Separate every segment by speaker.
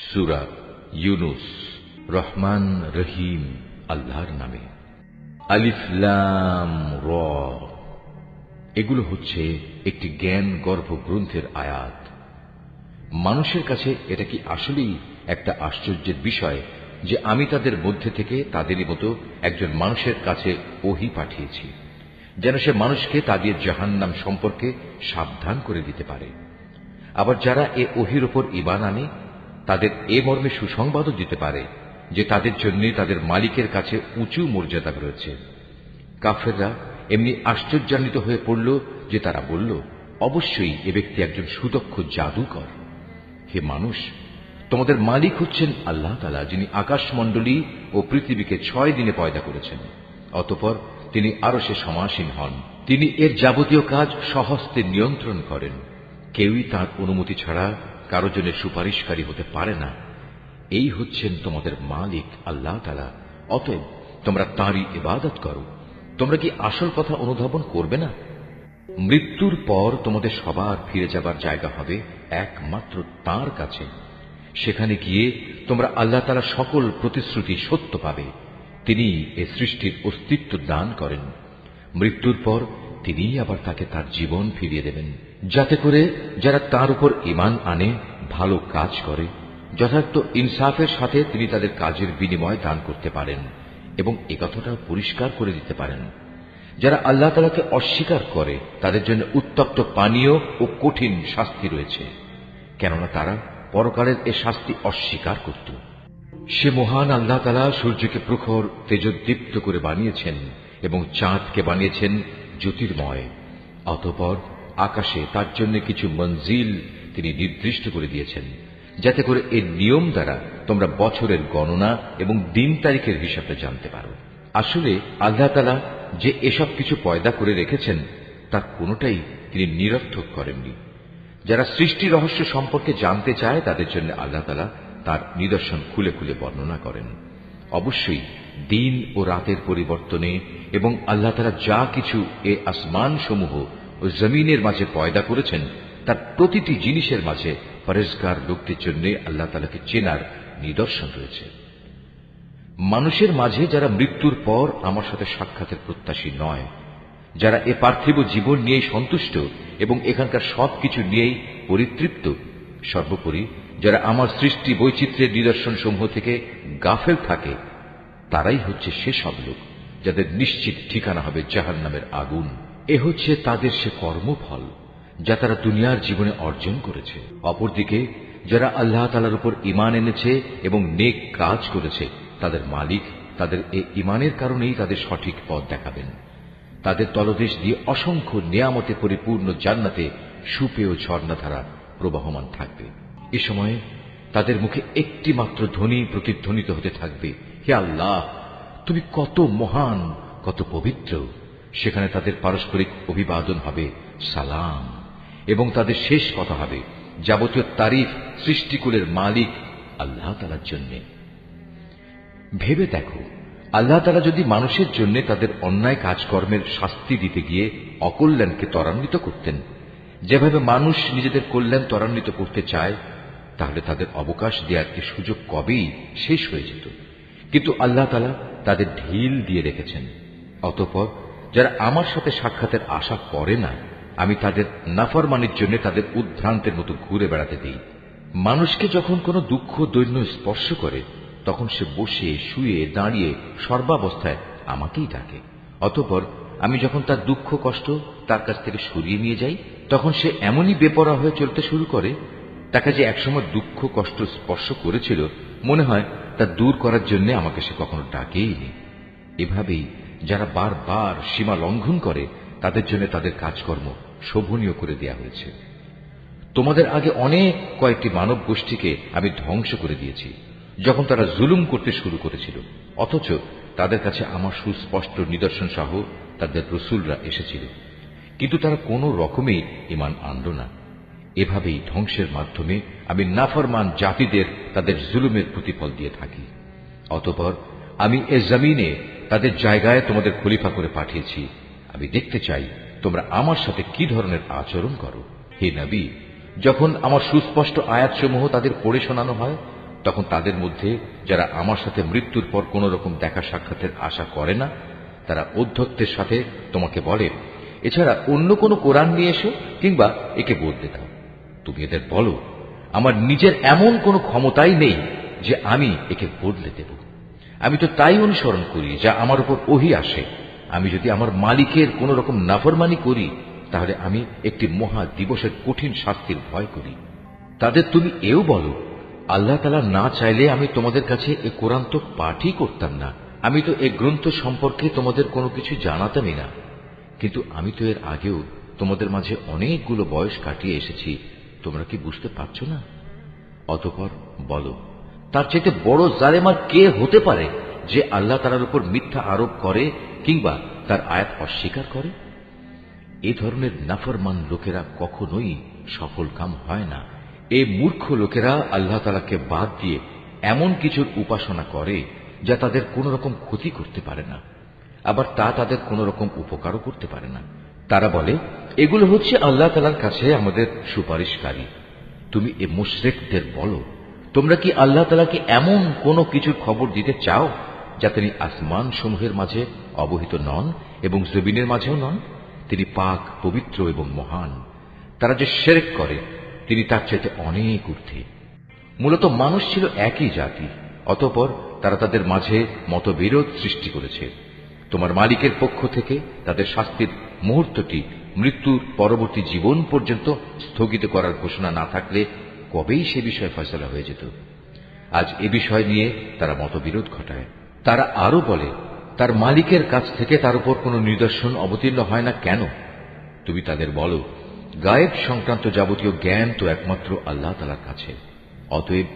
Speaker 1: সূরা ইউনুস। রহমান রহিম আল্লাহর নামে। আলিফ লাম র। এগুলো হচ্ছে একটি জ্ঞান গর্ভ গ্রন্থের আয়াত। মানুষের কাছে এটা কি আসলেই একটা আশ্চর্যের বিষয় যে আমি তাদের মধ্যে থেকে তাদেরই মতো একজন মানুষের কাছে ওহী পাঠিয়েছি, যেন সে মানুষকে তাদের জাহান্নাম সম্পর্কে সাবধান করে দিতে পারে। আবার যারা এ ওহীর উপর ঈমান আনে তাদের এ মর্মে সুসংবাদও দিতে পারে যে তাদের জন্য তাদের মালিকের কাছে উঁচু মর্যাদা রয়েছে। কাফেররা এমনি আশ্চর্যান্বিত হয়ে পড়ল যে তারা বলল, অবশ্যই এ ব্যক্তি একজন সুদক্ষ জাদুকর। হে মানুষ, তোমাদের মালিক হচ্ছেন আল্লাহ তাআলা, যিনি আকাশমণ্ডলী ও পৃথিবীকে 6 দিনে পয়দা করেছেন। অতঃপর তিনি আরশে সমাসীন হন। তিনি এর যাবতীয় কাজ স্বহস্তে নিয়ন্ত্রণ করেন। কেউই তাঁর অনুমতি ছাড়া কারো জন্য সুপারিশকারী হতে পারে না। এই হচ্ছেন তোমাদের মালিক আল্লাহ তাআলা, অতএব তোমরা তাঁরই ইবাদত করো। তোমরা কি আসল কথা অনুধাবন করবে না? মৃত্যুর পর তোমাদের সবার ফিরে যাবার জায়গা হবে একমাত্র তাঁর কাছে। সেখানে গিয়ে তোমরা আল্লাহ তাআলা সকল প্রতিশ্রুতি সত্য পাবে। তিনি এ সৃষ্টির অস্তিত্ব দান করেন। মৃত্যুর পর তিনি আবার তাকে তার জীবন ফিরিয়ে দেবেন, যাতে করে যারা তার উপর ঈমান আনে, ভালো কাজ করে, যথার্থ ইনসাফের সাথে তিনি তাদের কাজের বিনিময় দান করতে পারেন এবং একথাটাও পরিষ্কার করে দিতে পারেন। যারা আল্লাহ তাআলাকে অস্বীকার করে তাদের জন্য উত্তপ্ত পানীয় ও কঠিন শাস্তি রয়েছে, কেননা তারা পরকালের এ শাস্তি অস্বীকার করত। সে মহান আল্লাহ তাআলা সূর্যকে প্রখর তেজোদ্দীপ্ত করে বানিয়েছেন এবং চাঁদকে বানিয়েছেন জ্যোতির্ময়। অতঃপর আকাশে তার জন্য কিছু মঞ্জিল তিনি নির্দিষ্ট করে দিয়েছেন, যাতে করে এর নিয়ম দ্বারা তোমরা বছরের গণনা এবং দিন তারিখের হিসাবটা জানতে পারো। আসলে আল্লাহ তাআলা যে এসব কিছু পয়দা করে রেখেছেন তার কোনোটাই তিনি নিরর্থক করেননি। যারা সৃষ্টি রহস্য সম্পর্কে জানতে চায় তাদের জন্য আল্লাহ তাআলা তার নিদর্শন খুলে খুলে বর্ণনা করেন। অবশ্যই দিন ও রাতের পরিবর্তনে এবং আল্লাহ তাআলা যা কিছু এ আসমান সমূহ ও জমিনের মাঝে পয়দা করেছেন তার প্রতিটি জিনিসের মাঝে পরেজগার লোকদের জন্য আল্লাহ তাআলাকে চেনার নিদর্শন রয়েছে। মানুষের মাঝে যারা মৃত্যুর পর আমার সাথে সাক্ষাতের প্রত্যাশী নয়, যারা এ পার্থিব জীবন নিয়েই সন্তুষ্ট এবং এখানকার সবকিছু নিয়েই পরিতৃপ্ত, সর্বোপরি যারা আমার সৃষ্টি বৈচিত্র্যের নিদর্শন সমূহ থেকে গাফেল থাকে, তারাই হচ্ছে সেসব লোক যাদের নিশ্চিত ঠিকানা হবে জাহান্নামের আগুন। এ হচ্ছে তাদের সে কর্মফল যা তারা দুনিয়ার জীবনে অর্জন করেছে। অপরদিকে যারা আল্লাহ তাআলার উপর ঈমান এনেছে এবং নেক কাজ করেছে, তাদের মালিক তাদের এই ঈমানের কারণেই তাদের সঠিক পথ দেখাবেন। তাদের তলদেশ দিয়ে অসংখ্য নিয়ামতে পরিপূর্ণ জান্নাতে সুপেয় ঝর্ণাধারা প্রবাহমান থাকবে। এ সময়ে তাদের মুখে একটি মাত্র ধ্বনি প্রতিধ্বনিত হতে থাকবে, হে আল্লাহ, তুমি কত মহান, কত পবিত্র। সেখানে তাদের পারস্পরিক অভিবাদন হবে সালাম, এবং তাদের শেষ কথা হবে যাবতীয় তারিফ সৃষ্টিকুলের মালিক আল্লাহ তাআলার জন্য। ভেবে দেখো, আল্লাহ তাআলা যদি মানুষের জন্য তাদের অন্যায় কাজকর্মের শাস্তি দিতে গিয়ে অকল্যাণকে ত্বরান্বিত করতেন, যেভাবে মানুষ নিজেদের কল্যাণ ত্বরান্বিত করতে চায়, তাহলে তাদের অবকাশ দেওয়ার কি সুযোগ কবেই শেষ হয়ে যেত। কিন্তু আল্লাহ তাআলা তাদের ঢিল দিয়ে রেখেছেন। অতঃপর যারা আমার সাথে সাক্ষাতের আশা করে না, আমি তাদের নাফরমানির জন্য তাদের উদ্ভ্রান্তের মতো ঘুরে বেড়াতে দিই। মানুষকে যখন কোনো দুঃখ দৈন্য স্পর্শ করে, তখন সে বসে শুয়ে দাঁড়িয়ে সর্বাবস্থায় আমাকেই ডাকে। অতঃপর আমি যখন তার দুঃখ কষ্ট তার কাছ থেকে সরিয়ে নিয়ে যাই, তখন সে এমনই বেপরোয়া হয়ে চলতে শুরু করে, তাকে যে একসময় দুঃখ কষ্ট স্পর্শ করেছিল মনে হয় তা দূর করার জন্য আমাকে সে কখনো ডাকেইনি। এভাবেই যারা বারবার সীমা লঙ্ঘন করে তাদের জন্য তাদের কাজকর্ম শোভনীয় করে দেয়া হয়েছে। তোমাদের আগে অনেক কয়েকটি মানব গোষ্ঠীকে আমি ধ্বংস করে দিয়েছি যখন তারা জুলুম করতে শুরু করেছিল, অথচ তাদের কাছে আমার সুস্পষ্ট নিদর্শন সহ তাদের রাসূলরা এসেছিল, কিন্তু তারা কোনো রকমেই ঈমান আনল না। এভাবেই ধ্বংসের মাধ্যমে আমি নাফরমান জাতিদের তাদের জুলুমের প্রতিফল দিয়ে থাকি। অতঃপর আমি এ জমিনে তাদের জায়গায় তোমাদের খলিফা করে পাঠিয়েছি। আমি দেখতে চাই তোমরা আমার সাথে কি ধরনের আচরণ করো। হে নবী, যখন আমার সুস্পষ্ট আয়াতসমূহ তাদের পড়ে শোনানো হয়, তখন তাদের মধ্যে যারা আমার সাথে মৃত্যুর পর কোন রকম দেখা সাক্ষাতের আশা করে না, তারা ঔদ্ধত্যের সাথে তোমাকে বলে, এছাড়া অন্য কোনো কোরআন নিয়ে এসো কিংবা একে বদলে দাও। তুমি এদের বলো, আমার নিজের এমন কোনো ক্ষমতাই নেই যে আমি একে বদলে দেব। আমি তো তাই অনুসরণ করি যা আমার উপর ওহী আসে। আমি যদি আমার মালিকের কোন রকম নাফরমানি করি, তাহলে আমি একটি মহা দিবসের কঠিন শাস্তির ভয় করি। তাদের তুমি এও বলো, আল্লাহ তাআলা না চাইলে আমি তোমাদের কাছে এ কোরআন তো পাঠই করতাম না। আমি তো এ গ্রন্থ সম্পর্কে তোমাদের কোনো কিছু জানাতামই না। কিন্তু আমি তো এর আগেও তোমাদের মাঝে অনেকগুলো বয়স কাটিয়ে এসেছি, তোমরা কি বুঝতে পারছো না? অতঃপর বলো, তার চাইতে বড় জালেম আর কে হতে পারে যে আল্লাহ তাআলার উপর মিথ্যা আরোপ করে কিংবা তার আয়াত অস্বীকার করে? এ ধরনের নাফরমান লোকেরা কখনোই সফল কাম হয় না। এই মূর্খ লোকেরা আল্লাহ তাআলাকে বাদ দিয়ে এমন কিছুর উপাসনা করে যা তাদের কোন রকম ক্ষতি করতে পারে না, আবার তা তাদের কোন রকম উপকারও করতে পারে না। তারা বলে, এগুলো হচ্ছে আল্লাহ তাআলার কাছে আমাদের সুপারিশকারী। তুমি এ মুশরিকদের বলো, তোমরা কি আল্লাহ তাআলাকে এমন কোন কিছুর খবর দিতে চাও যা তিনি আসমান সমূহের মাঝে অবহিত নন এবং জমিনের মাঝেও নন? তিনি পাক, পবিত্র এবং মহান। তারা যে শিরক করে তিনি তার চাইতে অনেক ঊর্ধ্বে। মূলত মানুষ ছিল একই জাতি, অতঃপর তারা তাদের মাঝে মতবিরোধ সৃষ্টি করেছে। তোমার মালিকের পক্ষ থেকে তাদের শাস্তির মুহূর্তটি মৃত্যুর পরবর্তী জীবন পর্যন্ত স্থগিত করার ঘোষণা না থাকলে কবেই সে বিষয়ে ফয়সালা হয়ে যেত। আজ এ বিষয় নিয়ে তারা মতবিরোধ ঘটায়। তারা আরো বলে, তার মালিকের কাছ থেকে তার উপর কোন নিদর্শন অবতীর্ণ হয় না কেন? তুমি তাদের বলো, গায়েব সংক্রান্ত যাবতীয় জ্ঞান তো একমাত্র আল্লাহ তাআলার কাছে। অতএব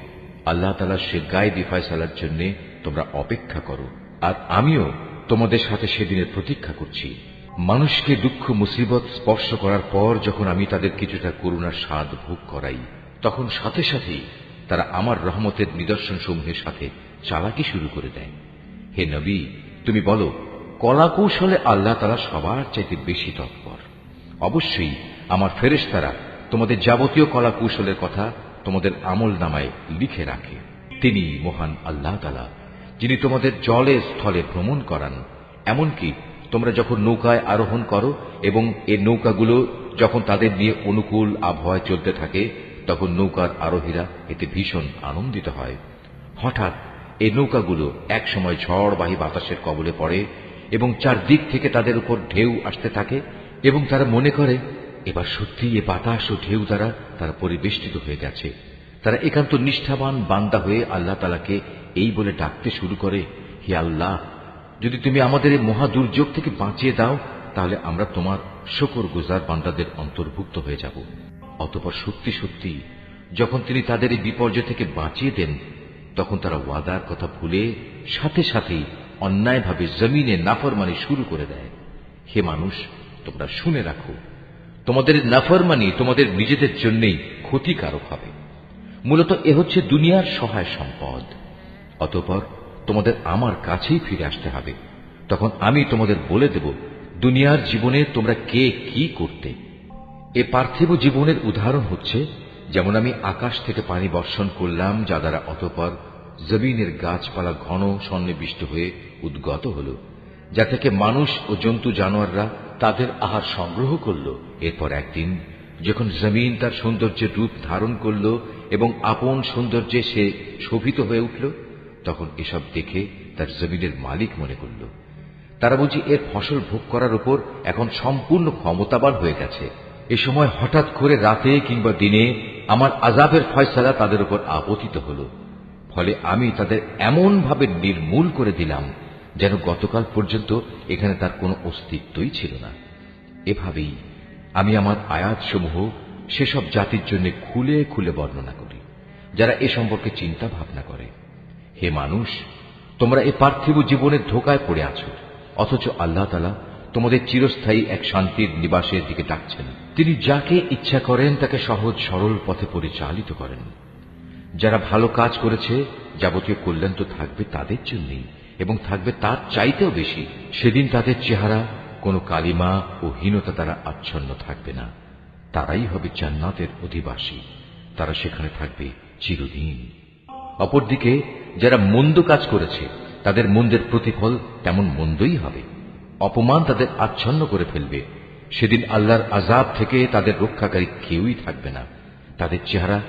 Speaker 1: আল্লাহ তাআলার সে গায়েবী ফয়সালার জন্য তোমরা অপেক্ষা করো, আর আমিও তোমাদের সাথে সেদিনের প্রতীক্ষা করছি। মানুষকে দুঃখ মুসিবত স্পর্শ করার পর যখন আমি তাদের কিছুটা করুণার স্বাদ ভোগ করাই, তখন সাথে সাথেই তারা আমার রহমতের নিদর্শন সমূহের সাথে চালাকি শুরু করে দেয়। হে নবী, তুমি বলো, কলাকৌশলে আল্লাহ তাআলা সবার চাইতে বেশি তৎপর। অবশ্যই আমার ফেরেশতারা তোমাদের যাবতীয় কলাকৌশলের কথা তোমাদের আমল নামায় লিখে রাখে। তিনি মহান আল্লাহ তাআলা, যিনি তোমাদের জলে স্থলে ভ্রমণ করান। এমনকি তোমরা যখন নৌকায় আরোহণ করো এবং এই নৌকাগুলো যখন তাদের নিয়ে অনুকূল আবহাওয়ায় চলতে থাকে, তখন নৌকার আরোহীরা এতে ভীষণ আনন্দিত হয়। হঠাৎ এই নৌকাগুলো এক সময় ঝড়বাহী বাতাসের কবলে পড়ে এবং চারদিক থেকে তাদের উপর ঢেউ আসতে থাকে এবং তারা মনে করে এবার সত্যি এ বাতাস ও ঢেউ দ্বারা তারা পরিবেষ্টিত হয়ে গেছে। তারা একান্ত নিষ্ঠাবান বান্দা হয়ে আল্লাহ তাআলাকে এই বলে ডাকতে শুরু করে, হে আল্লাহ, যদি তুমি আমাদের এই মহা দুর্যোগ থেকে বাঁচিয়ে দাও, তাহলে আমরা তোমার শুকরগুজার বান্দাদের অন্তর্ভুক্ত হয়ে যাব। অতঃপর সত্যি সত্যি যখন তিনি তাদের এই বিপর্যয় থেকে বাঁচিয়ে দেন, তখন তারা ওয়াদার কথা ভুলে সাথে সাথেই অন্যায়ভাবে জমিনে নাফরমানি শুরু করে দেয়। হে মানুষ, তোমরা শুনে রাখো, তোমাদের নাফরমানি তোমাদের নিজেদের জন্যই ক্ষতিকারক হবে। মূলত এ হচ্ছে দুনিয়ার সহায় সম্পদ। অতঃপর তোমাদের আমার কাছেই ফিরে আসতে হবে। তখন আমি তোমাদের বলে দেব দুনিয়ার জীবনে তোমরা কে কি করতে। এ পার্থিব জীবনের উদাহরণ হচ্ছে, যেমন আমি আকাশ থেকে পানি বর্ষণ করলাম, যা দ্বারা অতঃপর জমিনের গাছপালা ঘন সন্নিবিষ্ট হয়ে উদ্গত হল, যা থেকে মানুষ ও জন্তু জানোয়াররা তাদের আহার সংগ্রহ করল। এরপর একদিন যখন জমিন তার সৌন্দর্যের রূপ ধারণ করল এবং আপন সৌন্দর্যে সে শোভিত হয়ে উঠল, তখন এসব দেখে তার জমিনের মালিক মনে করল তারা বুঝি এর ফসল ভোগ করার উপর এখন সম্পূর্ণ ক্ষমতাবান হয়ে গেছে। এ সময় হঠাৎ করে রাতে কিংবা দিনে আমার আযাবের ফয়সালা তাদের উপর আপতিত হল। ফলে আমি তাদের এমন ভাবে নির্মূল করে দিলাম যেন গতকাল পর্যন্ত এখানে তার কোনো অস্তিত্বই ছিল না। এভাবেই আমি আমার আয়াতসমূহ সেসব জাতির জন্য খুলে খুলে বর্ণনা করি যারা এ সম্পর্কে চিন্তা ভাবনা করে। হে মানুষ, তোমরা এ পার্থিব জীবনের ধোকায় পড়ে আছো, অথচ আল্লাহ তাআলা তোমাদের চিরস্থায়ী এক শান্তির নিবাসের দিকে ডাকছেন। তিনি যাকে ইচ্ছা করেন তাকে সহজ সরল পথে পরিচালিত করেন। যারা ভালো কাজ করেছে যাবতীয় কল্যাণ তো থাকবে তাদের জন্যই, এবং থাকবে তার চাইতেও বেশি। সেদিন তাদের চেহারা কোনো কালিমা ও হীনতা দ্বারা আচ্ছন্ন থাকবে না। তারাই হবে জান্নাতের অধিবাসী, তারা সেখানে থাকবে চিরদিন। অপরদিকে যারা মন্দ কাজ করেছে তাদের মন্দের প্রতিফল তেমন মন্দই হবে। অপমান তাদের আচ্ছন্ন করে ফেলবে। সেদিন আল্লাহর আযাব থেকে তাদের রক্ষাকারী কেউই থাকবে না। তাদের চেহারা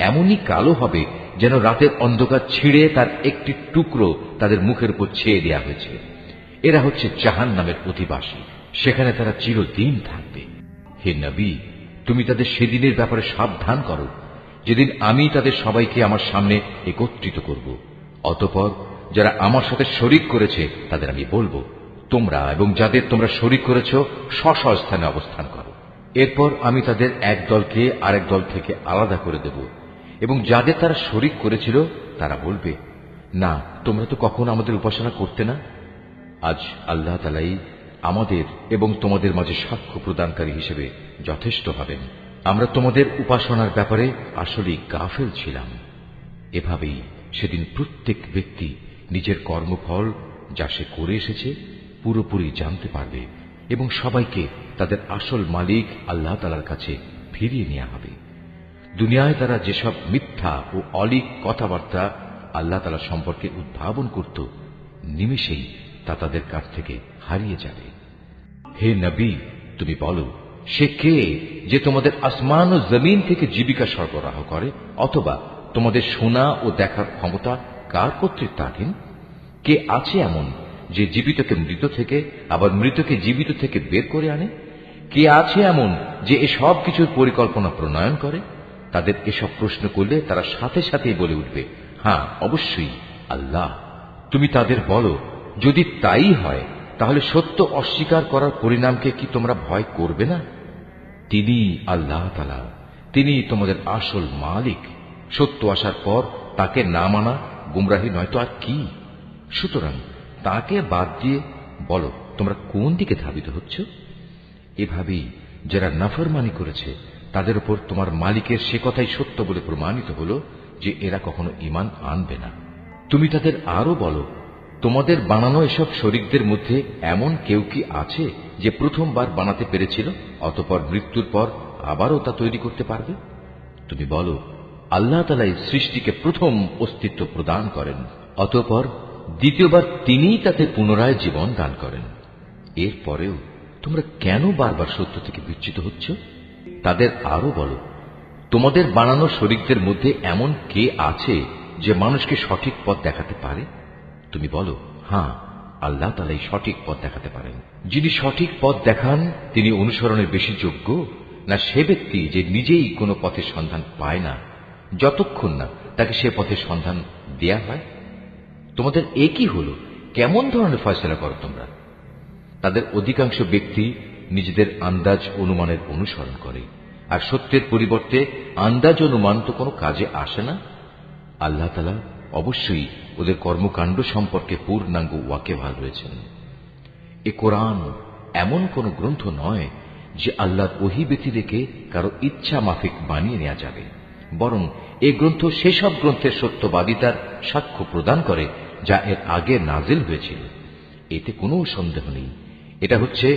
Speaker 1: এমনই কালো হবে যেন রাতের অন্ধকার ছিঁড়ে তার একটি টুকরো তাদের মুখের উপর ছেয়ে দেয়া হয়েছে। এরা হচ্ছে জাহান্নামের অধিবাসী, সেখানে তারা চিরদিন থাকবে। হে নবী, তুমি তাদের সেদিনের ব্যাপারে সাবধান করো যেদিন আমি তাদের সবাইকে আমার সামনে একত্রিত করব। অতঃপর যারা আমার সাথে শরীক করেছে তাদের আমি বলবো, তোমরা এবং যাদের তোমরা শরীক করেছ স্ব স্থানে অবস্থান করো। এরপর আমি তাদের এক দলকে আরেক দল থেকে আলাদা করে দেব এবং যাদের তারা শরীক করেছিল তারা বলবে, না, তোমরা তো কখনো আমাদের উপাসনা করতে না। আজ আল্লাহ তাআলাই আমাদের এবং তোমাদের মাঝে সাক্ষ্য প্রদানকারী হিসেবে যথেষ্ট হবেন। আমরা তোমাদের উপাসনার ব্যাপারে আসলেই গাফেল ছিলাম। এভাবেই সেদিন প্রত্যেক ব্যক্তি নিজের কর্মফল যা সে করে এসেছে পুরোপুরি জানতে পারবে এবং সবাইকে তাদের আসল মালিক আল্লাহ তাআলার কাছে ফিরিয়ে নেওয়া হবে। দুনিয়ায় তারা যেসব মিথ্যা ও অলীক কথাবার্তা আল্লাহ তাআলা সম্পর্কে উদ্ভাবন করত, নিমেষেই তা তাদের কাছ থেকে হারিয়ে যাবে। হে নবী, তুমি বলো, সে কে যে তোমাদের আসমান ও জমিন থেকে জীবিকা সরবরাহ করে? অথবা তোমাদের শোনা ও দেখার ক্ষমতা কার কর্তৃত্বাধীন? কে আছে এমন যে জীবিতকে মৃত থেকে আবার মৃতকে জীবিত থেকে বের করে আনে? কে আছে এমন যে এসব কিছুর পরিকল্পনা প্রণয়ন করে? তাদের এসব প্রশ্ন করলে তারা সাথে সাথেই বলে উঠবে, হ্যাঁ, অবশ্যই আল্লাহ। তুমি তাদের বলো, যদি তাই হয় তাহলে সত্য অস্বীকার করার পরিণামকে কি তোমরা ভয় করবে না? তিনি আল্লাহ তাআলা, তিনি তোমাদের আসল মালিক। সত্য আসার পর তাকে না মানা গুমরাহি নয়তো আর কি? সুতরাং তাকে বাদ দিয়ে বলো, তোমরা কোন দিকে ধাবিত হচ্ছ? এভাবেই যারা নাফরমানি করেছে তাদের উপর তোমার মালিকের সে কথাই সত্য বলে প্রমাণিত হলো যে এরা কখনো ঈমান আনবে না। তুমি তাদের আরো বলো, তোমাদের বানানো এসব শরীকদের মধ্যে এমন কেউ কি আছে যে প্রথমবার বানাতে পেরেছিল অতঃপর মৃত্যুর পর আবারও তা তৈরি করতে পারবে? তুমি বলো, আল্লাহ তাআলাই সৃষ্টিকে প্রথম অস্তিত্ব প্রদান করেন, অতঃপর দ্বিতীয়বার তিনিই তাতে পুনরায় জীবন দান করেন। এরপরেও তোমরা কেন বারবার সত্য থেকে বিচ্যুত হচ্ছ? তাদের আরো বলো, তোমাদের বানানো শরীকদের মধ্যে এমন কে আছে যে মানুষকে সঠিক পথ দেখাতে পারে? তুমি বলো, হ্যাঁ, আল্লাহ তাআলাই সঠিক পথ দেখাতে পারেন। যিনি সঠিক পথ দেখান তিনি অনুসরণের বেশি যোগ্য না সে ব্যক্তি যে নিজেই কোনো পথের সন্ধান পায় না যতক্ষণ না তাকে সে পথের সন্ধান দেয়া হয়? তোমাদের একই হলো, কেমন ধরনের ফয়সালা করো তোমরা? তাদের অধিকাংশ ব্যক্তি নিজেদের আন্দাজ অনুমানের অনুসরণ করে, আর সত্যের পরিবর্তে আন্দাজ অনুমান তো কোনো কাজে আসে না। আল্লাহ তাআলা অবশ্যই ওদের কর্মকাণ্ড সম্পর্কে পূর্ণাঙ্গ ওয়াকিবহাল রয়েছেন। এ কোরআন এমন কোন গ্রন্থ নয় যে আল্লাহর ওহী ব্যতিরেকে কারো ইচ্ছা মাফিক বানিয়ে নেওয়া যাবে, বরং এ গ্রন্থ সেসব গ্রন্থের সত্যবাদিতার সাক্ষ্য প্রদান করে যা এর আগে নাজিল হয়েছিল। এতে কোনো সন্দেহ নেই, এটা হচ্ছে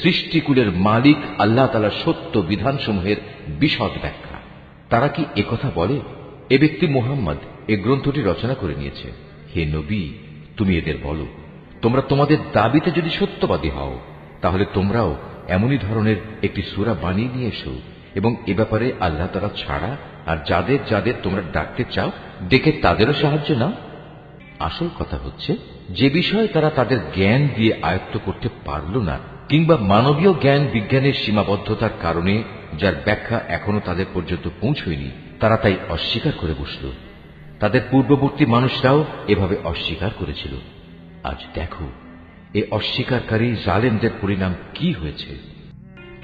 Speaker 1: সৃষ্টিকুলের মালিক আল্লাহ তাআলার সত্য বিধানসমূহের বিশদ ব্যাখ্যা। তারা কি একথা বলে, এ ব্যক্তি মুহাম্মদ এ গ্রন্থটি রচনা করে নিয়েছে? হে নবী, তুমি এদের বলো, তোমরা তোমাদের দাবিতে যদি সত্যবাদী হও তাহলে তোমরাও এমনই ধরনের একটি সূরা বানিয়ে নিয়ে এসো এবং এ ব্যাপারে আল্লাহ তাআলা ছাড়া আর যাদের যাদের তোমরা ডাকতে চাও ডেকে তাদেরও সাহায্য নাও। আসল কথা হচ্ছে, যে বিষয় তারা তাদের জ্ঞান দিয়ে আয়ত্ত করতে পারল না কিংবা মানবীয় জ্ঞান বিজ্ঞানের সীমাবদ্ধতার কারণে যার ব্যাখ্যা এখনো তাদের পর্যন্ত পৌঁছয়নি, তারা তাই অস্বীকার করে বসল। তাদের পূর্ববর্তী মানুষরাও এভাবে অস্বীকার করেছিল। আজ দেখো এ অস্বীকারী জালেমদের পরিণাম কি হয়েছে।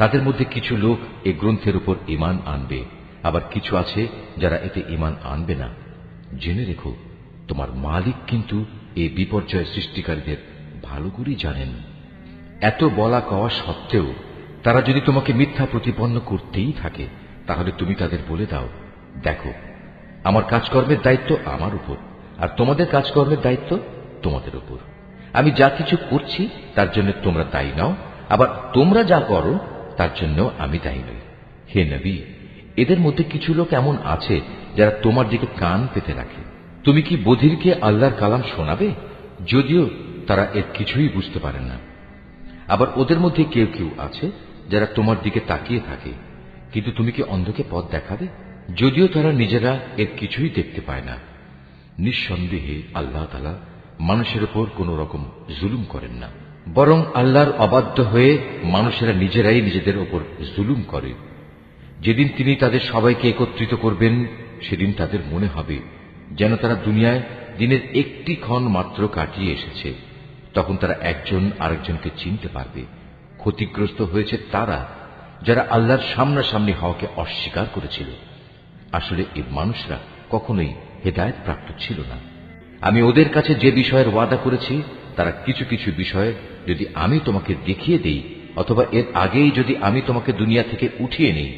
Speaker 1: তাদের মধ্যে কিছু লোক এ গ্রন্থের উপর ঈমান আনবে, আবার কিছু আছে যারা এতে ঈমান আনবে না। জেনে রেখো, তোমার মালিক কিন্তু এই বিপর্যয় সৃষ্টিকারীদের ভালো করেই জানেন। এত বলা কওয়া সত্ত্বেও তারা যদি তোমাকে মিথ্যা প্রতিপন্ন করতেই থাকে তাহলে তুমি তাদের বলে দাও, দেখো, আমার কাজকর্মের দায়িত্ব আমার উপর আর তোমাদের কাজকর্মের দায়িত্ব তোমাদের উপর। আমি যা কিছু করছি তার জন্য তোমরা দায়ী নাও, আবার তোমরা যা করো তার জন্য আমি দায়ী নই। হে নবী, এদের মধ্যে কিছু লোক এমন আছে যারা তোমার দিকে কান পেতে রাখে। তুমি কি বধিরকে আল্লাহর কালাম শোনাবে, যদিও তারা এর কিছুই বুঝতে পারে না? আবার ওদের মধ্যে কেউ কেউ আছে যারা তোমার দিকে তাকিয়ে থাকে, কিন্তু তুমি কি অন্ধকে পথ দেখাবে, যদিও তারা নিজেরা এর কিছুই দেখতে পায় না? নিঃসন্দেহে আল্লাহ তাআলা মানুষের উপর কোন রকম জুলুম করেন না, বরং আল্লাহর অবাধ্য হয়ে মানুষেরা নিজেরাই নিজেদের উপর জুলুম করে। যেদিন তিনি তাদের সবাইকে একত্রিত করবেন, সেদিন তাদের মনে হবে যেন তারা দুনিয়ায় দিনের একটি ক্ষণ মাত্র কাটিয়ে এসেছে। তখন তারা একজন আরেকজনকে চিনতে পারবে। ক্ষতিগ্রস্ত হয়েছে তারা যারা আল্লাহর সামনাসামনি হওয়াকে অস্বীকার করেছিল। আসলে এই মানুষরা কখনোই হেদায়েত প্রাপ্ত ছিল না। আমি ওদের কাছে যে বিষয়ের ওয়াদা করেছি, তারা কিছু কিছু বিষয়ে যদি আমি তোমাকে দেখিয়ে দেই, অথবা এর আগেই যদি আমি তোমাকে দুনিয়া থেকে উঠিয়ে নেই,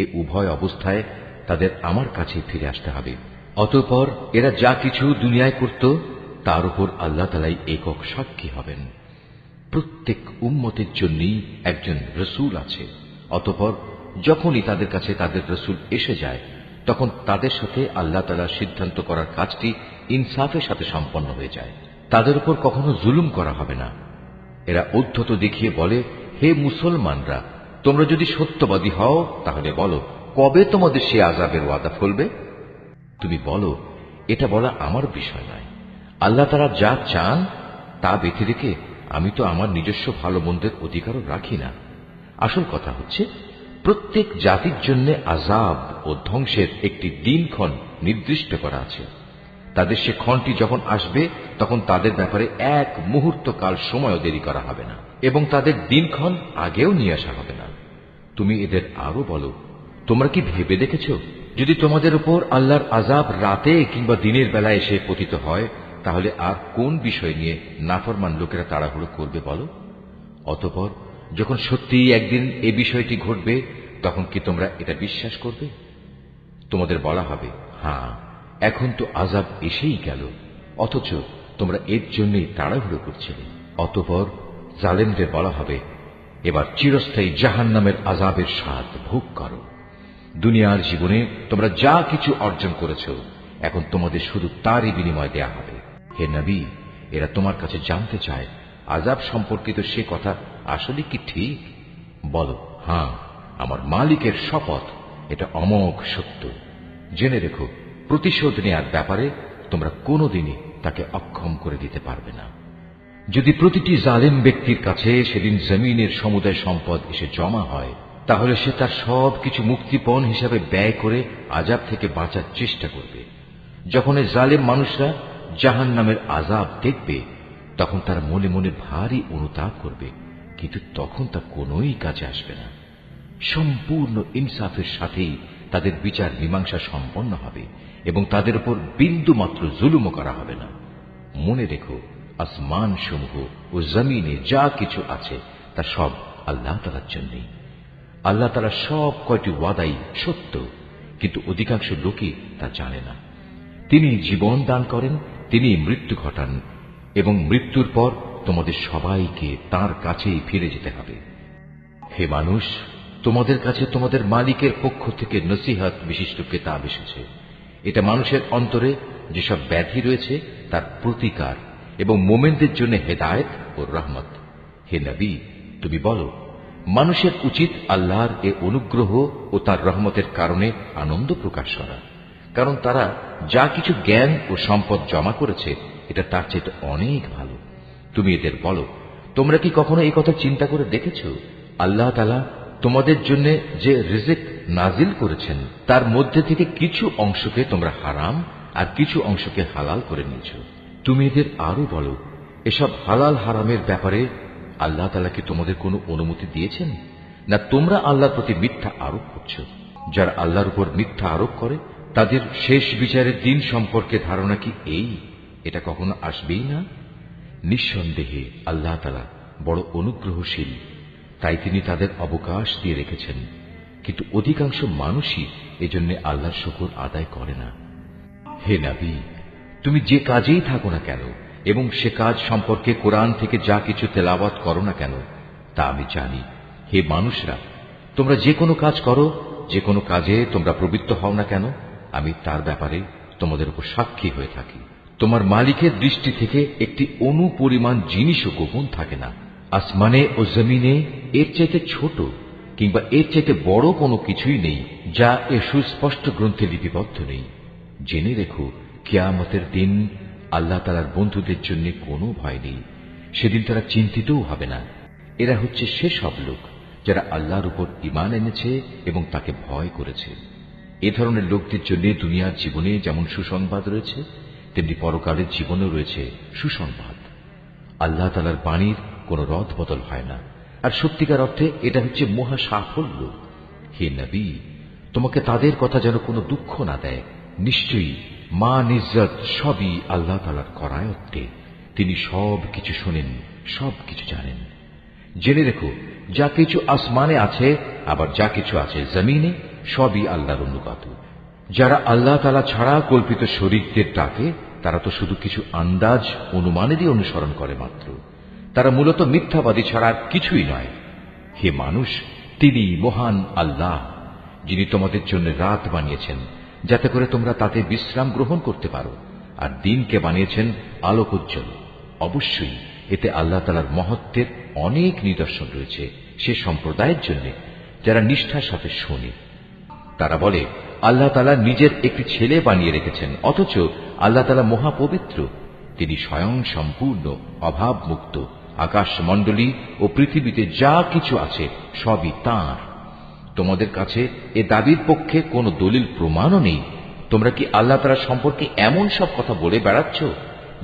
Speaker 1: এই উভয় অবস্থায় তাদের আমার কাছে ফিরে আসতে হবে। অতঃপর এরা যা কিছু দুনিয়ায় করত, তার উপর আল্লাহ তাআলাই একক সাক্ষী হবেন। প্রত্যেক উম্মতের জন্যই একজন রসুল আছে। অতঃপর যখনই তাদের কাছে তাদের রসুল এসে যায়, তখন তাদের সাথে আল্লাহ তাআলা সিদ্ধান্ত করার কাজটি ইনসাফের সাথে সম্পন্ন হয়ে যায়। তাদের উপর কখনো জুলুম করা হবে না। এরা উদ্ধত দেখিয়ে বলে, হে মুসলমানরা, তোমরা যদি সত্যবাদী হও তাহলে বলো, কবে তোমাদের সে আযাবের ওয়াদা ফলবে? তুমি বলো, এটা বলা আমার বিষয় নয়। আল্লাহ তাআলা যা চান তা ব্যতি রেখে আমি তো আমার নিজস্ব ভালো মন্দের অধিকারও রাখি না। আসল কথা হচ্ছে, প্রত্যেক জাতির জন্য আযাব ও ধ্বংসের একটি দিনক্ষণ নির্দিষ্ট করা আছে। তাদের সে ক্ষণটি যখন আসবে, তখন তাদের ব্যাপারে এক মুহূর্ত কাল সময়ও দেরি করা হবে না, এবং তাদের দিনক্ষণ আগেও নিয়ে আসা হবে না। তুমি এদের আরো বলো, তোমরা কি ভেবে দেখেছ, যদি তোমাদের উপর আল্লাহর আযাব রাতে কিংবা দিনের বেলায় এসে পতিত হয়, তাহলে আর কোন বিষয় নিয়ে নাফরমান লোকেরা তাড়াহুড়ো করবে বলো? অতঃপর যখন সত্যিই একদিন এ বিষয়টি ঘটবে, তখন কি তোমরা এটা বিশ্বাস করবে? তোমাদের বলা হবে, হ্যাঁ, এখন তো আযাব এসেই গেল, অথচ তোমরা এর জন্যই তাড়াহুড়ো করছিলে। অতঃপর জালেমদের বলা হবে, এবার চিরস্থায়ী জাহান্নামের আযাবের স্বাদ ভোগ করো। দুনিয়ার জীবনে তোমরা যা কিছু অর্জন করেছ, এখন তোমাদের শুধু তারই বিনিময় দেয়া হবে। হে নবী, এরা তোমার কাছে জানতে চায় আযাব সম্পর্কিত সে কথা আসলে কি ঠিক? বলো, হ্যাঁ, আমার মালিকের শপথ, এটা অমোঘ সত্য। জেনে রেখো, প্রতিশোধ নেয়ার ব্যাপারে তোমরা কোনোদিনই তাকে অক্ষম করে দিতে পারবে না। যদি প্রতিটি জালেম ব্যক্তির কাছে সেদিন জমিনের সমুদায় সম্পদ এসে জমা হয়, তাহলে সে তার সবকিছু মুক্তিপণ হিসাবে ব্যয় করে আযাব থেকে বাঁচার চেষ্টা করবে। যখন এই জালেম মানুষরা জাহান্নামের আযাব দেখবে, তখন তার মনে মনে ভারী অনুতাপ করবে, কিন্তু তখন তা কোনোই কাজে আসবে না। সম্পূর্ণ ইনসাফের সাথেই তাদের বিচার মীমাংসা সম্পন্ন হবে, এবং তাদের উপর বিন্দু মাত্র জুলুমও করা হবে না। মনে রেখো, আসমান সমূহ ও জমিনে যা কিছু আছে তা সব আল্লাহ তাআলার জন্যই। আল্লাহ তাআলা সব কয়টি ওয়াদাই সত্য, কিন্তু অধিকাংশ লোকই তা জানে না। তিনি জীবন দান করেন, তিনি মৃত্যু ঘটান, এবং মৃত্যুর পর তোমাদের সবাইকে তাঁর কাছেই ফিরে যেতে হবে। হে মানুষ, তোমাদের কাছে তোমাদের মালিকের পক্ষ থেকে নসিহত বিশিষ্ট কিতাব এসেছে। এটা মানুষের অন্তরে যেসব ব্যাধি রয়েছে তার প্রতিকার, এবং মোমেনদের জন্য হেদায়েত ও রহমত। হে নবী, তুমি বলো, মানুষের উচিত আল্লাহর এ অনুগ্রহ ও তার রহমতের কারণে আনন্দ প্রকাশ করা, কারণ তারা যা কিছু জ্ঞান ও সম্পদ জমা করেছে, এটা তার চেয়ে অনেক ভালো। তুমি এদের বলো, তোমরা কি কখনো এই কথা চিন্তা করে দেখেছ, আল্লাহ তাআলা তোমাদের জন্য যে রিজিক নাজিল করেছেন, তার মধ্যে থেকে কিছু অংশকে তোমরা হারাম আর কিছু অংশকে হালাল করে নিয়েছ। তুমি এদের আরো বলো, এসব হালাল হারামের ব্যাপারে আল্লাহ তাআলা কি তোমাদের কোনো অনুমতি দিয়েছেন, না তোমরা আল্লাহর প্রতি মিথ্যা আরোপ করছ? যারা আল্লাহর উপর মিথ্যা আরোপ করে, তাদের শেষ বিচারের দিন সম্পর্কে ধারণা কি এই, এটা কখনো আসবেই না? নিঃসন্দেহে আল্লাহ তাআলা বড় অনুগ্রহশীল, তাই তিনি তাদের অবকাশ দিয়ে রেখেছেন, কিন্তু অধিকাংশ মানুষই এজন্য আল্লাহর শুকর আদায় করে না। হে নবী, তুমি যে কাজেই থাকো না কেন, এবং সে কাজ সম্পর্কে কোরআন থেকে যা কিছু তেলাওয়াত করো না কেন, তা আমি জানি। হে মানুষরা, তোমরা যে কোনো কাজ করো, যে কোনো কাজে তোমরা প্রবৃত্ত হও না কেন, আমি তার ব্যাপারে তোমাদের উপর সাক্ষী হয়ে থাকি। তোমার মালিকের দৃষ্টি থেকে একটি অণু পরিমাণ জিনিসও গোপন থাকে না। আসমানে ও জমিনে এর চাইতে ছোট কিংবা এর চাইতে বড় কোনো কিছুই নেই যা এ সুস্পষ্ট গ্রন্থে লিপিবদ্ধ নেই। জেনে রেখো, কিয়ামতের দিন আল্লাহ তাআলার বন্ধুদের জন্য কোনো ভয় নেই। সেদিন তারা চিন্তিতও হবে না। এরা হচ্ছে সেসব লোক যারা আল্লাহর উপর ঈমান এনেছে এবং তাকে ভয় করেছে। এ ধরনের লোকদের জন্য দুনিয়ার জীবনে যেমন সুসংবাদ রয়েছে, তেমনি পরকালের জীবনেও রয়েছে সুসংবাদ। আল্লাহ তাআলার বাণীর কোনো রদ বদল হয় না, আর সত্যিকার অর্থে এটা হচ্ছে মহা সাফল্য। হে নবী, তোমাকে তাদের কথা যেন কোনো দুঃখ না দেয়। নিশ্চয়ই মান ইজ্জত সবই আল্লাহ তাআলার করায়ত্তে। তিনি সব কিছু শোনেন, সব কিছু জানেন। জেনে রেখো, যা কিছু আসমানে আছে আবার যা কিছু আছে জমিনে, সবই আল্লাহর অনুগত। যারা আল্লাহ তাআলা ছাড়া কল্পিত শরীকদের ডাকে, তারা তো শুধু কিছু আন্দাজ অনুমানেরই অনুসরণ করে মাত্র। তারা মূলত মিথ্যাবাদী ছাড়া আর কিছুই নয়। হে মানুষ, তিনি মহান আল্লাহ, যিনি তোমাদের জন্য রাত বানিয়েছেন যাতে করে তোমরা তাতে বিশ্রাম গ্রহণ করতে পারো, আর দিনকে বানিয়েছেন আলোকোজ্জ্বল। অবশ্যই এতে আল্লাহ তাআলার মহত্বের অনেক নিদর্শন রয়েছে সে সম্প্রদায়ের জন্য যারা নিষ্ঠার সাথে শোনে। তারা বলে, আল্লাহ তাআলা নিজের একটি ছেলে বানিয়ে রেখেছেন, অথচ আল্লাহ তাআলা মহাপবিত্র। তিনি স্বয়ং সম্পূর্ণ অভাবমুক্ত। আকাশমণ্ডলী ও পৃথিবীতে যা কিছু আছে সবই তাঁর। তোমাদের কাছে এ দাবির পক্ষে কোনো দলিল প্রমাণও নেই। তোমরা কি আল্লাহ তাআলা সম্পর্কে এমন সব কথা বলে বেড়াচ্ছ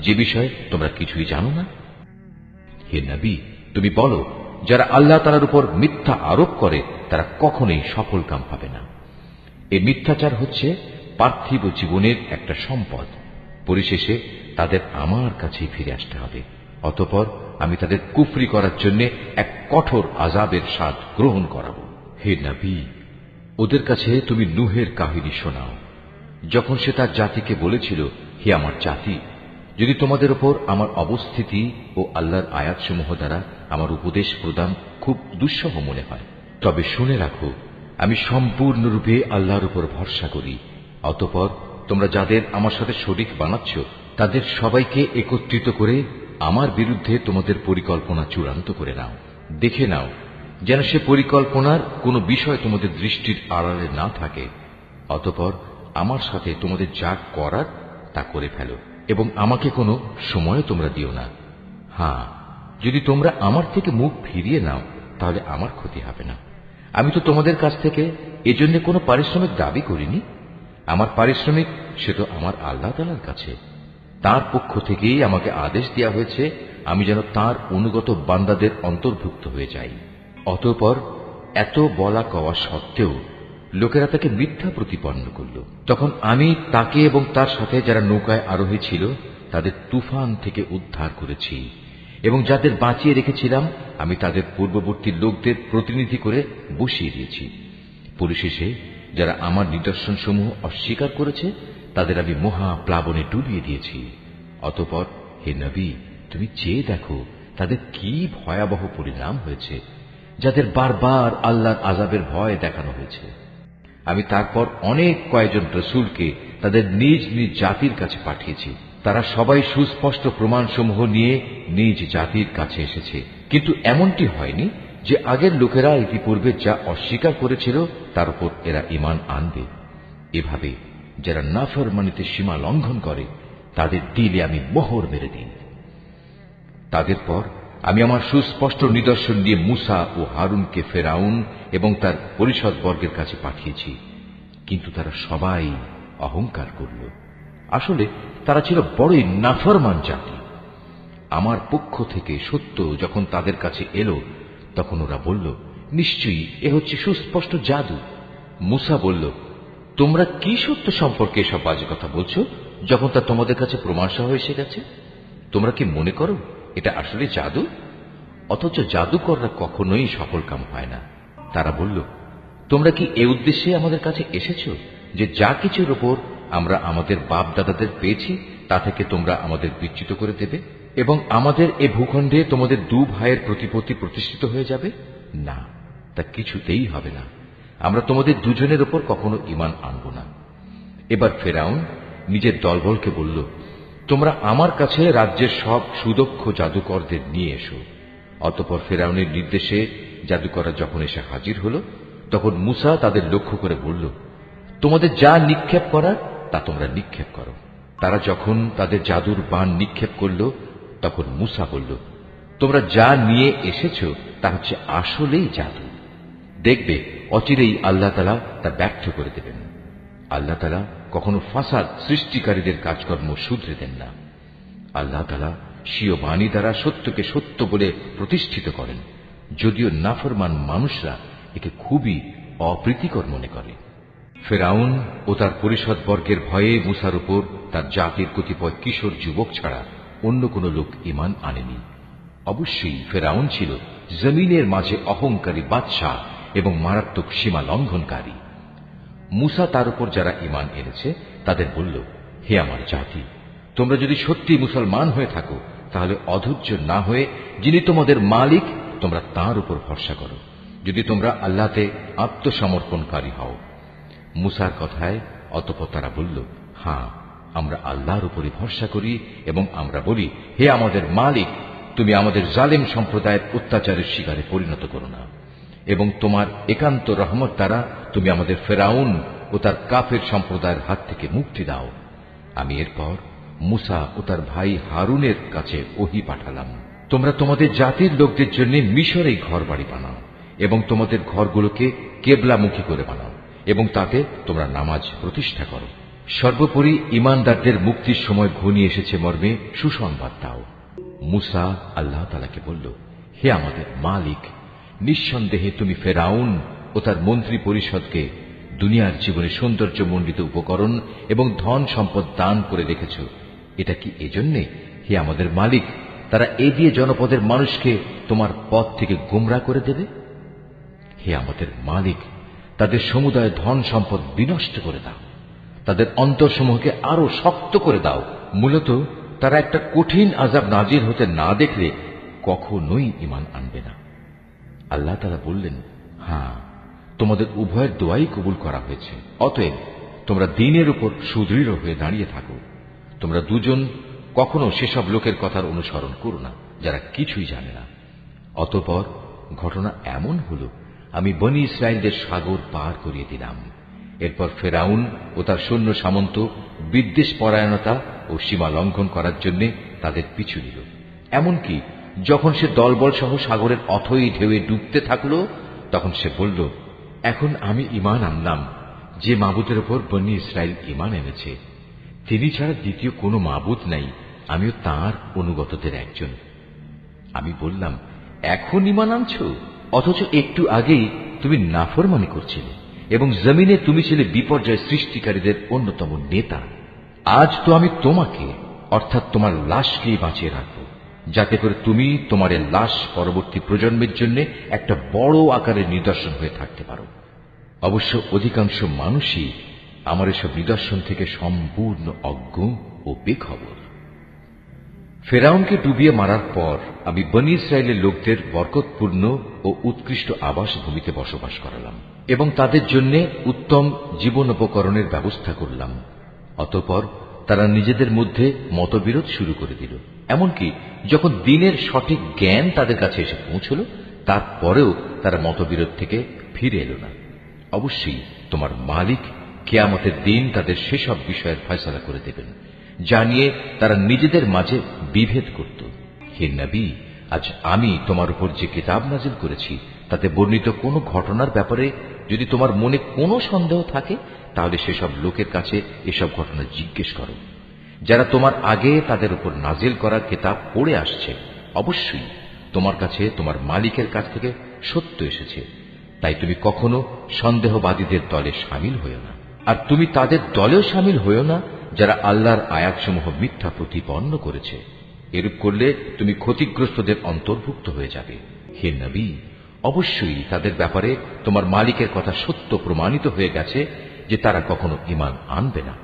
Speaker 1: যে বিষয়ে তোমরা কিছুই জানো না? হে নবী, তুমি বলো, যারা আল্লাহ তাআলার উপর মিথ্যা আরোপ করে তারা কখনোই সফলকাম হবে না। এই মিথ্যাচার হচ্ছে পার্থিব জীবনের একটা সম্পদ। পরিশেষে তাদের আমার কাছেই ফিরে আসতে হবে। অতঃপর আমি তাদের কুফরি করার জন্য এক কঠোর আযাবের স্বাদ গ্রহণ করাবো। হে নবী, ওদের কাছে তুমি নূহের কাহিনী শোনাও, যখন সে তার জাতিকে বলেছিল, হে আমার জাতি, যদি তোমাদের উপর আমার অবস্থিতি ও আল্লাহর আয়াতসমূহ দ্বারা আমার উপদেশ প্রদান খুব দুঃসহ মনে হয়, তবে শুনে রাখো, আমি সম্পূর্ণরূপে আল্লাহর উপর ভরসা করি। অতঃপর তোমরা যাদের আমার সাথে শরীক বানাচ্ছ তাদের সবাইকে একত্রিত করে আমার বিরুদ্ধে তোমাদের পরিকল্পনা চূড়ান্ত করে নাও। দেখে নাও যেন সে পরিকল্পনার কোনো বিষয় তোমাদের দৃষ্টির আড়ালে না থাকে। অতঃপর আমার সাথে তোমাদের যা করার তা করে ফেলো এবং আমাকে কোনো সময় তোমরা দিও না। হ্যাঁ, যদি তোমরা আমার থেকে মুখ ফিরিয়ে নাও তাহলে আমার ক্ষতি হবে না। আমি তো তোমাদের কাছ থেকে এজন্য কোনো পারিশ্রমিক দাবি করিনি। আমার পারিশ্রমিক সে তো আমার আল্লাহ তাআলার কাছে। তার পক্ষ থেকেই আমাকে আদেশ দেওয়া হয়েছে আমি যেন তার অনুগত বান্দাদের অন্তর্ভুক্ত হয়ে যাই। অতঃপর এত বলা কওয়া সত্ত্বেও লোকেরা তাকে মিথ্যা প্রতিপন্ন করল। তখন আমি তাকে এবং তার সাথে যারা নৌকায় আরোহী ছিল তাদের তুফান থেকে উদ্ধার করেছি, এবং যাদের বাঁচিয়ে রেখেছিলাম আমি তাদের পূর্ববর্তী লোকদের প্রতিনিধি করে বসিয়ে দিয়েছি। পরিশেষে যারা আমার নিদর্শনসমূহ অস্বীকার করেছে তাদের আমি মহা প্লাবনে ডুবিয়ে দিয়েছি। অতঃপর হে নবী, তুমি চেয়ে দেখো তাদের কি ভয়াবহ পরিণাম হয়েছে, যাদের বারবার আল্লাহর আযাবের ভয় দেখানো হয়েছে। আমি তারপর অনেক কয়েকজন রাসূলকে তাদের নিজ নিজ জাতির কাছে পাঠিয়েছি। তারা সবাই সুস্পষ্ট প্রমাণসমূহ নিয়ে নিজ জাতির কাছে এসেছে, কিন্তু এমনটি হয়নি যে আগের লোকেরা ইতিপূর্বে যা অস্বীকার করেছিল তার উপর এরা ঈমান আনবে। এভাবে যারা নাফরমানিতে সীমা লঙ্ঘন করে তাদের দিলে আমি মোহর মেরে দিই। তাদের পর আমি আমার সুস্পষ্ট নিদর্শন নিয়ে মূসা ও হারুনকে ফেরাউন এবং তার পরিষদ বর্গের কাছে পাঠিয়েছি, কিন্তু তারা সবাই অহংকার করল। আসলে তারা ছিল বড়ই নাফরমান জাতি। আমার পক্ষ থেকে সত্য যখন তাদের কাছে এলো তখন ওরা বলল, নিশ্চয়ই এ হচ্ছে সুস্পষ্ট জাদু। মূসা বলল, তোমরা কি সত্য সম্পর্কে এসব বাজে কথা বলছো যখন তা তোমাদের কাছে প্রমাণ সহ এসে গেছে? তোমরা কি মনে করো এটা আসলে জাদু? অথচ জাদুকররা কখনোই সফলকাম হয় না। তারা বলল, তোমরা কি এ উদ্দেশ্যে আমাদের কাছে এসেছো যে যা কিছুর উপর আমরা আমাদের বাপ দাদাদের পেয়েছি তা থেকে তোমরা আমাদের বিচ্যুত করে দেবে এবং আমাদের এ ভূখণ্ডে তোমাদের দু ভাইয়ের প্রতিপত্তি প্রতিষ্ঠিত হয়ে যাবে? না, তা কিছুতেই হবে না। আমরা তোমাদের দুজনের উপর কখনো ঈমান আনব না। এবার ফেরাউন নিজের দলবলকে বলল, তোমরা আমার কাছে রাজ্যের সব সুদক্ষ জাদুকরদের নিয়ে এসো। অতঃপর ফেরাউনের নির্দেশে জাদুকররা যখন এসে হাজির হল, তখন মুসা তাদের লক্ষ্য করে বলল, তোমাদের যা নিক্ষেপ করার তা তোমরা নিক্ষেপ করো। তারা যখন তাদের জাদুর বাণ নিক্ষেপ করল, তখন মুসা বলল, তোমরা যা নিয়ে এসেছ তা হচ্ছে আসলেই জাদু। দেখবে অচিরেই আল্লাহ তাআলা তা ব্যর্থ করে দেবেন। আল্লাহ তাআলা কখনো ফাসাদ সৃষ্টিকারীদের কাজকর্ম শুধরে দেন না। আল্লাহ তাআলা স্বীয় বাণী দ্বারা সত্যকে সত্য বলে প্রতিষ্ঠিত করেন, যদিও নাফরমান মানুষরা একে খুবই অপ্রীতিকর মনে করে। ফেরাউন ও তার পরিষদবর্গের ভয়ে মুসার উপর তার জাতির কতিপয় কিশোর যুবক ছাড়া অন্য কোন লোক ঈমান আনেনি। অবশ্যই ফেরাউন ছিল জমিনের মাঝে অহংকারী বাদশাহ এবং মারাত্মক সীমা লঙ্ঘনকারী। মুসা তার উপর যারা ঈমান এনেছে তাদের বলল, হে আমার জাতি, তোমরা যদি সত্যি মুসলমান হয়ে থাকো তাহলে অধৈর্য না হয়ে যিনি তোমাদের মালিক তোমরা তাঁর উপর ভরসা করো, যদি তোমরা আল্লাহতে আত্মসমর্পণকারী হও। মুসার কথায় অতঃপর তারা বলল, হ্যাঁ, আমরা আল্লাহর উপরই ভরসা করি এবং আমরা বলি, হে আমাদের মালিক, তুমি আমাদের জালেম সম্প্রদায়ের অত্যাচারের শিকারে পরিণত করো না এবং তোমার একান্ত রহমত দ্বারা তুমি আমাদের ফেরাউন ও তার কাফের সম্প্রদায়ের হাত থেকে মুক্তি দাও। আমি এরপর মুসা ও তার ভাই হারুনের কাছে ওহী পাঠালাম, তোমরা তোমাদের জাতির লোকদের জন্য মিশরেই ঘর বাড়ি বানাও এবং তোমাদের ঘরগুলোকে কেবলামুখী করে বানাও এবং তাতে তোমরা নামাজ প্রতিষ্ঠা করো। সর্বোপরি ঈমানদারদের মুক্তির সময় ঘনিয়ে এসেছে মর্মে সুসংবাদ দাও। মুসা আল্লাহ তাআলাকে বলল, হে আমাদের মালিক, নিঃসন্দেহে তুমি ফেরাউন ও তার মন্ত্রী পরিষদকে দুনিয়ার জীবনে সৌন্দর্যমণ্ডিত উপকরণ এবং ধন সম্পদ দান করে রেখেছ। এটা কি এজন্যে, হে আমাদের মালিক, তারা এ দিয়ে জনপদের মানুষকে তোমার পথ থেকে গোমরা করে দেবে? হে আমাদের মালিক, তাদের সমুদায় ধন সম্পদ বিনষ্ট করে দাও, তাদের অন্তরসমূহকে আরো শক্ত করে দাও। মূলত তারা একটা কঠিন আযাব নাজিল হতে না দেখলে কখনোই ঈমান আনবে না। আল্লাহ তাআলা বললেন, হ্যাঁ, তোমাদের উভয়ের দোয়াই কবুল করা হয়েছে। অতএব তোমরা দ্বীনের উপর সুদৃঢ় হয়ে দাঁড়িয়ে থাকো। তোমরা দুজন কখনো সেসব লোকের কথার অনুসরণ করো না যারা কিছুই জানে না। অতঃপর ঘটনা এমন হল, আমি বনী ইসরায়েলদের সাগর পার করিয়ে দিলাম। এরপর ফেরাউন ও তার সৈন্য সামন্ত বিদ্বেষ পরায়ণতা ও সীমা লঙ্ঘন করার জন্য তাদের পিছু নিল। এমনকি যখন সে দলবল সহ সাগরের অথই ঢেউয়ে ডুবতে থাকল, তখন সে বলল, এখন আমি ঈমান আনলাম যে মাবুদের উপর বনী ইসরায়েল ঈমান এনেছে, তিনি ছাড়া দ্বিতীয় কোনো মাবুদ নাই, আমিও তাঁর অনুগতদের একজন। আমি বললাম, এখন ঈমান আনছ, অথচ একটু আগেই তুমি নাফরমানি করছিলে এবং জমিনে তুমি ছিলে বিপর্যয় সৃষ্টিকারীদের অন্যতম নেতা। আজ তো আমি তোমাকে অর্থাৎ তোমার লাশকেই বাঁচিয়ে রাখব, যাতে করে তুমি তোমার লাশ পরবর্তী প্রজন্মের জন্য একটা বড় আকারের নিদর্শন হয়ে থাকতে পারো। অবশ্য অধিকাংশ মানুষই আমার এসব নিদর্শন থেকে সম্পূর্ণ অজ্ঞ ও বেখবর। ফেরাউনকে ডুবিয়ে মারার পর আমি বনী ইসরায়েলের লোকদের বরকতপূর্ণ ও উৎকৃষ্ট আবাস ভূমিতে বসবাস করালাম এবং তাদের জন্য উত্তম জীবনোপকরণের ব্যবস্থা করলাম। অতঃপর তারা নিজেদের মধ্যে মতবিরোধ শুরু করে দিল। এমনকি যখন দিনের সঠিক জ্ঞান তাদের কাছে এসে পৌঁছল, তারপরেও তারা মতবিরোধ থেকে ফিরে এলো না। অবশ্যই তোমার মালিক কিয়ামতের দিন তাদের সেসব বিষয়ের ফয়সালা করে দেবেন যা নিয়ে তারা নিজেদের মাঝে বিভেদ করত। হে নবী, আজ আমি তোমার উপর যে কিতাব নাজিল করেছি তাতে বর্ণিত কোনো ঘটনার ব্যাপারে যদি তোমার মনে কোনো সন্দেহ থাকে, তাহলে সেসব লোকের কাছে এসব ঘটনা জিজ্ঞেস করো যারা তোমার আগে তাদের উপর নাজিল করা কিতাব পড়ে আসছে। অবশ্যই তোমার কাছে তোমার মালিকের কাছ থেকে সত্য এসেছে, তাই তুমি কখনো সন্দেহবাদীদের দলে শামিল হইও না। আর তুমি তাদের দলেও শামিল হইও না যারা আল্লাহর আয়াতসমূহ মিথ্যা প্রতিপন্ন করেছে। এরূপ করলে তুমি ক্ষতিগ্রস্তদের অন্তর্ভুক্ত হয়ে যাবে। হে নবী, অবশ্যই তাদের ব্যাপারে তোমার মালিকের কথা সত্য প্রমাণিত হয়ে গেছে যে তারা কখনো ঈমান আনবে না।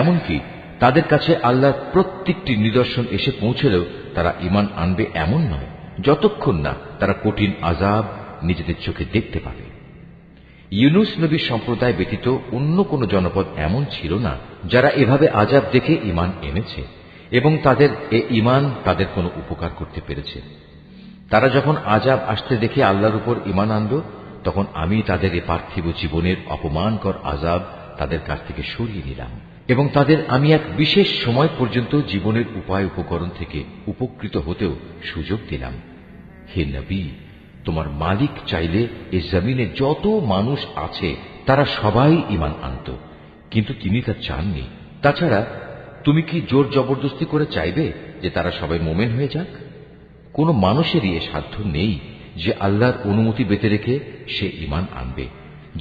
Speaker 1: এমনকি তাদের কাছে আল্লাহর প্রত্যেকটি নিদর্শন এসে পৌঁছলেও তারা ঈমান আনবে এমন নয়, যতক্ষণ না তারা কঠিন আযাব নিজেদের চোখে দেখতে পাবে। ইউনুস নবীর সম্প্রদায় ব্যতীত অন্য কোন জনপদ এমন ছিল না যারা এভাবে আযাব দেখে ঈমান এনেছে এবং তাদের এ ঈমান তাদের কোনো উপকার করতে পেরেছে। তারা যখন আযাব আসতে দেখে আল্লাহর উপর ঈমান আনল, তখন আমি তাদের এ পার্থিব জীবনের অপমানকর আযাব তাদের কাছ থেকে সরিয়ে নিলাম এবং তাদের আমি এক বিশেষ সময় পর্যন্ত জীবনের উপায় উপকরণ থেকে উপকৃত হতেও সুযোগ দিলাম। হে নবী, তোমার মালিক চাইলে এই জমিনে যত মানুষ আছে তারা সবাই ঈমান আনত, কিন্তু তিনি তা চাননি। তাছাড়া তুমি কি জোর জবরদস্তি করে চাইবে যে তারা সবাই মোমেন হয়ে যাক? কোন মানুষেরই এ সাধ্য নেই যে আল্লাহর অনুমতি বেঁধে রেখে সে ঈমান আনবে।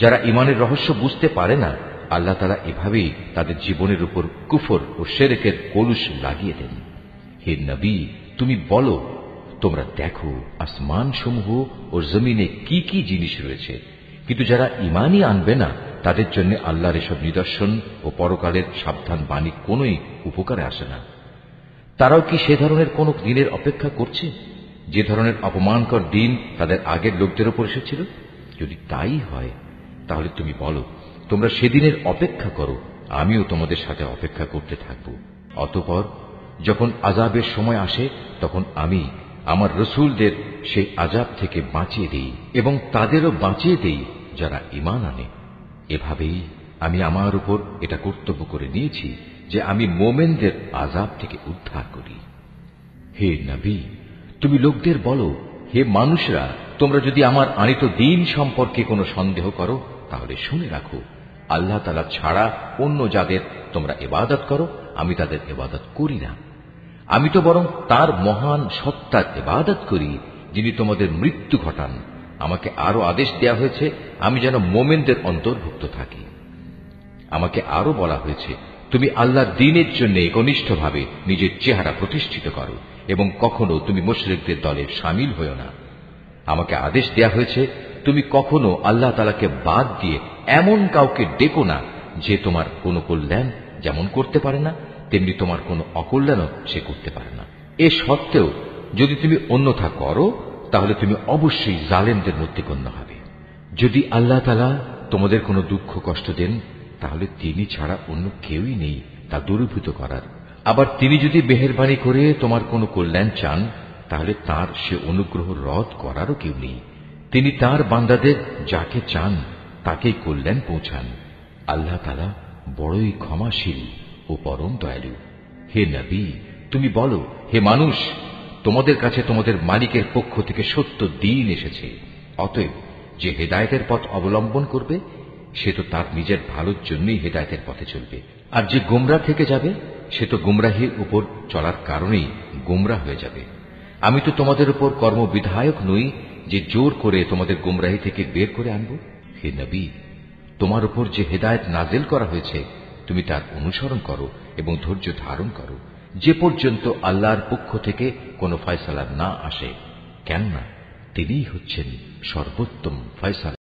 Speaker 1: যারা ঈমানের রহস্য বুঝতে পারে না, আল্লাহ তাআলা এভাবেই তাদের জীবনের উপর কুফর ও শিরকের কলুষ লাগিয়ে দেন। হে নবী, তুমি বলো, তোমরা দেখো আসমান সমূহ ও জমিনে কি কি জিনিস রয়েছে, কিন্তু যারা ঈমানই আনবে না তাদের জন্য আল্লাহর এসব নিদর্শন ও পরকালের সাবধান বাণী কোনই উপকারে আসে না। তারাও কি সে ধরনের কোন দিনের অপেক্ষা করছে যে ধরনের অপমানকর দিন তাদের আগের লোকদের উপর এসেছিল? যদি তাই হয় তাহলে তুমি বলো, তোমরা সেদিনের অপেক্ষা করো, আমিও তোমাদের সাথে অপেক্ষা করতে থাকব। অতঃপর যখন আযাবের সময় আসে তখন আমি আমার রসুলদের সেই আযাব থেকে বাঁচিয়ে দেই এবং তাদেরও বাঁচিয়ে দেই যারা ঈমান আনে। এভাবেই আমি আমার উপর এটা কর্তব্য করে নিয়েছি যে আমি মোমেনদের আযাব থেকে উদ্ধার করি। হে নবী, তুমি লোকদের বলো, হে মানুষরা, তোমরা যদি আমার আনিত দ্বীন সম্পর্কে কোনো সন্দেহ করো তাহলে শুনে রাখো, আল্লাহ তাআলা ছাড়া অন্য যাদের তোমরা ইবাদত করো আমি তাদের ইবাদত করি না। আমি তো বরং তার মহান সত্তার ইবাদত করি যিনি তোমাদের মৃত্যু ঘটান। আমাকে আরো আদেশ দেয়া হয়েছে আমি যেন মোমেনদের অন্তর্ভুক্ত থাকি। আমাকে আরো বলা হয়েছে, তুমি আল্লাহর দ্বীনের জন্য একনিষ্ঠভাবে নিজের চেহারা প্রতিষ্ঠিত করো এবং কখনো তুমি মুশরিকদের দলে শামিল হও না। আমাকে আদেশ দেয়া হয়েছে, তুমি কখনো আল্লাহ তাআলাকে বাদ দিয়ে এমন কাউকে ডেকো না যে তোমার কোনো কল্যাণ যেমন করতে পারে না তেমনি তোমার কোনো অকল্যাণও সে করতে পারে না। এ সত্ত্বেও যদি তুমি অন্যথা করো তাহলে তুমি অবশ্যই জালেমদের মধ্যে গণ্য হবে। যদি আল্লাহ তাআলা তোমাদের কোনো দুঃখ কষ্ট দেন তাহলে তিনি ছাড়া অন্য কেউই নেই তা দূরীভূত করার। আবার তিনি যদি মেহেরবানি করে তোমার কোনো কল্যাণ চান তাহলে তার সে অনুগ্রহ রদ করারও কেউ নেই। তিনি তার বান্দাদের যাকে চান তাকেই কল্যাণ পৌঁছান। আল্লাহ তাআলা বড়ই ক্ষমাশীল ও পরম দয়ালু। হে নবী, তুমি বলো, হে মানুষ, তোমাদের কাছে তোমাদের মালিকের পক্ষ থেকে সত্য দ্বীন এসেছে। অতএব যে হেদায়েতের পথ অবলম্বন করবে সে তো তার নিজের ভালোর জন্যই হেদায়েতের পথে চলবে, আর যে গোমরাহ থেকে যাবে সে তো গোমরাহির উপর চলার কারণেই গোমরাহ হয়ে যাবে। আমি তো তোমাদের উপর কর্মবিধায়ক নই যে জোর করে তোমাদের গোমরাহি থেকে বের করে আনব। হে নবী, তোমার উপর যে হেদায়েত নাজিল করা হয়েছে তুমি তার অনুসরণ করো এবং ধৈর্য ধারণ করো যে পর্যন্ত আল্লাহর পক্ষ থেকে কোনো ফয়সালা না আসে, কেননা তিনিই হচ্ছেন সর্বোত্তম ফয়সালা।